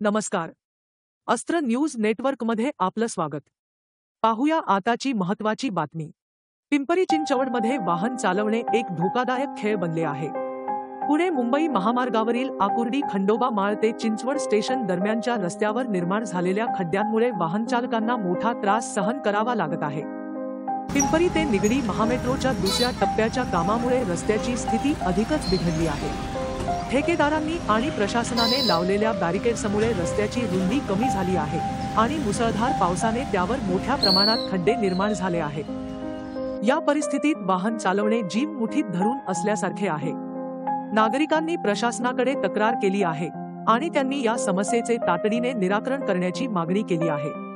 नमस्कार. अस्त्र न्यूज नेटवर्कमध्ये आपलं स्वागत. पाहूया आताची महत्त्वाची बातमी. पिंपरी चिंचवडमध्ये वाहन चालवणे एक धोकादायक खेळ बनले आहे. पुणे मुंबई महामार्गावरील आकुर्डी खंडोबा माळ ते चिंचवड स्टेशन दरम्यानच्या रस्त्यावर निर्माण झालेल्या खड्ड्यांमुळे वाहनचालकांना मोठा त्रास सहन करावा लागत आहे. पिंपरी ते निगडी महामेट्रोच्या दुसऱ्या टप्प्याच्या कामामुळे रस्त्याची स्थिती अधिकच बिघडली आहे. ठेकेदारांनी आणि प्रशासनाने लावलेल्या बॅरिकेड्समुळे रस्त्याची रुंदी कमी झाली आहे आणि मुसळधार पावसाने त्यावर मोठ्या प्रमाणात खड्डे निर्माण झाले आहेत. या परिस्थितीत वाहन चालवणे जीव मुठीत धरून असल्यासारखे आहे. नागरिकांनी प्रशासनाकडे तक्रार केली आहे आणि त्यांनी या समस्येचे तातडीने निराकरण करण्याची मागणी केली आहे.